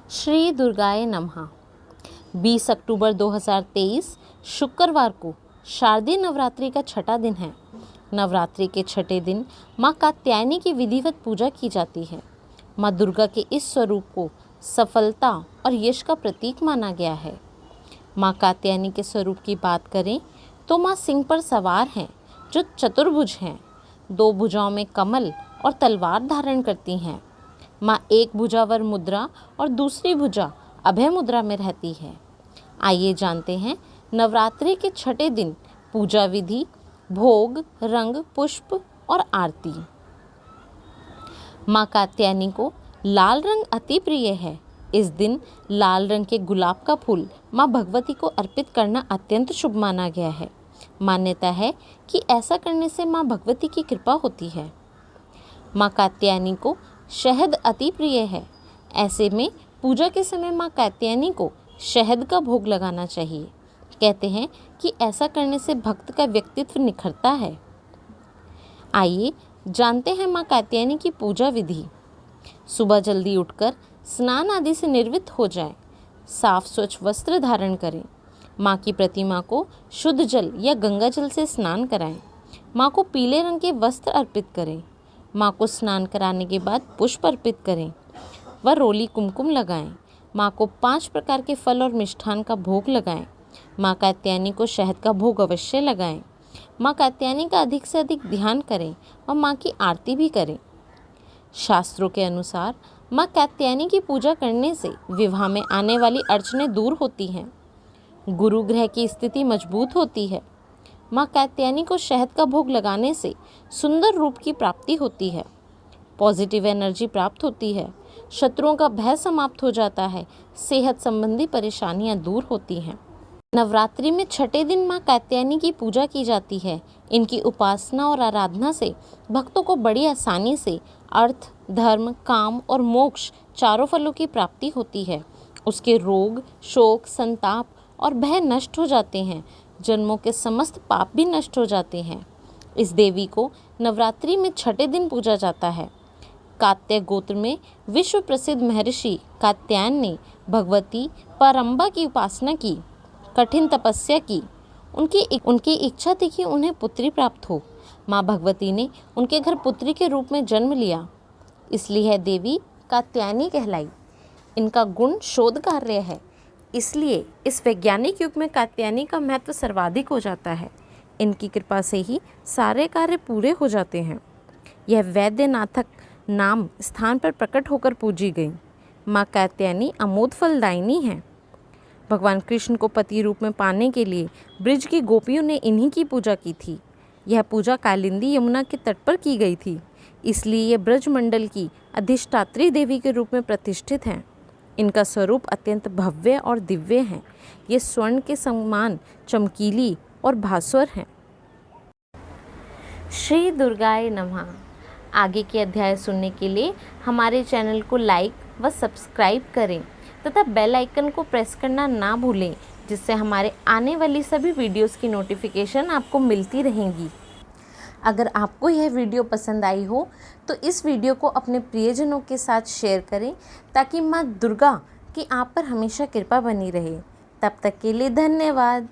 श्री दुर्गाय नमः। 20 अक्टूबर 2023 शुक्रवार को शारदीय नवरात्रि का छठा दिन है। नवरात्रि के छठे दिन माँ कात्यायनी की विधिवत पूजा की जाती है। माँ दुर्गा के इस स्वरूप को सफलता और यश का प्रतीक माना गया है। माँ कात्यायनी के स्वरूप की बात करें तो माँ सिंह पर सवार हैं, जो चतुर्भुज हैं। 2 भुजाओं में कमल और तलवार धारण करती हैं। माँ एक भुजावर मुद्रा और दूसरी भुजा अभय मुद्रा में रहती है। आइए जानते हैं नवरात्रि के छठे दिन पूजा विधि, भोग, रंग, पुष्प और आरती। माँ कात्यायनी को लाल रंग अति प्रिय है। इस दिन लाल रंग के गुलाब का फूल माँ भगवती को अर्पित करना अत्यंत शुभ माना गया है। मान्यता है कि ऐसा करने से माँ भगवती की कृपा होती है। माँ कात्यायनी को शहद अति प्रिय है। ऐसे में पूजा के समय माँ कात्यायनी को शहद का भोग लगाना चाहिए। कहते हैं कि ऐसा करने से भक्त का व्यक्तित्व निखरता है। आइए जानते हैं माँ कात्यायनी की पूजा विधि। सुबह जल्दी उठकर स्नान आदि से निर्वृत्त हो जाएं। साफ स्वच्छ वस्त्र धारण करें। माँ की प्रतिमा को शुद्ध जल या गंगा जल से स्नान कराएं। माँ को पीले रंग के वस्त्र अर्पित करें। माँ को स्नान कराने के बाद पुष्प अर्पित करें व रोली कुमकुम लगाएं। माँ को 5 प्रकार के फल और मिष्ठान का भोग लगाएं। माँ कात्यायनी को शहद का भोग अवश्य लगाएं। माँ कात्यायनी का अधिक से अधिक ध्यान करें और माँ की आरती भी करें। शास्त्रों के अनुसार माँ कात्यायनी की पूजा करने से विवाह में आने वाली अड़चनें दूर होती हैं। गुरु ग्रह की स्थिति मजबूत होती है। माँ कात्यायनी को शहद का भोग लगाने से सुंदर रूप की प्राप्ति होती है। पॉजिटिव एनर्जी प्राप्त होती है। शत्रुओं का भय समाप्त हो जाता है। सेहत संबंधी परेशानियां दूर होती हैं। नवरात्रि में छठे दिन माँ कात्यायनी की पूजा की जाती है। इनकी उपासना और आराधना से भक्तों को बड़ी आसानी से अर्थ, धर्म, काम और मोक्ष चारों फलों की प्राप्ति होती है। उसके रोग, शोक, संताप और भय नष्ट हो जाते हैं। जन्मों के समस्त पाप भी नष्ट हो जाते हैं। इस देवी को नवरात्रि में छठे दिन पूजा जाता है। कात्य गोत्र में विश्व प्रसिद्ध महर्षि कात्यायन ने भगवती परम्बा की उपासना की, कठिन तपस्या की। उनकी इच्छा थी कि उन्हें पुत्री प्राप्त हो। माँ भगवती ने उनके घर पुत्री के रूप में जन्म लिया, इसलिए यह देवी कात्यायनी कहलाई। इनका गुण शोध कार्य है, इसलिए इस वैज्ञानिक युग में कात्यायनी का महत्व सर्वाधिक हो जाता है। इनकी कृपा से ही सारे कार्य पूरे हो जाते हैं। यह वैद्यनाथक नाम स्थान पर प्रकट होकर पूजी गई। माँ कात्यायनी अमोद फलदायिनी है। भगवान कृष्ण को पति रूप में पाने के लिए ब्रिज की गोपियों ने इन्हीं की पूजा की थी। यह पूजा कालिंदी यमुना के तट पर की गई थी, इसलिए यह ब्रज मंडल की अधिष्ठात्री देवी के रूप में प्रतिष्ठित हैं। इनका स्वरूप अत्यंत भव्य और दिव्य है। ये स्वर्ण के समान चमकीली और भास्वर हैं। श्री दुर्गाय नमः। आगे के अध्याय सुनने के लिए हमारे चैनल को लाइक व सब्सक्राइब करें तथा बेल आइकन को प्रेस करना ना भूलें, जिससे हमारे आने वाली सभी वीडियोस की नोटिफिकेशन आपको मिलती रहेंगी। अगर आपको यह वीडियो पसंद आई हो तो इस वीडियो को अपने प्रियजनों के साथ शेयर करें, ताकि माँ दुर्गा की आप पर हमेशा कृपा बनी रहे। तब तक के लिए धन्यवाद।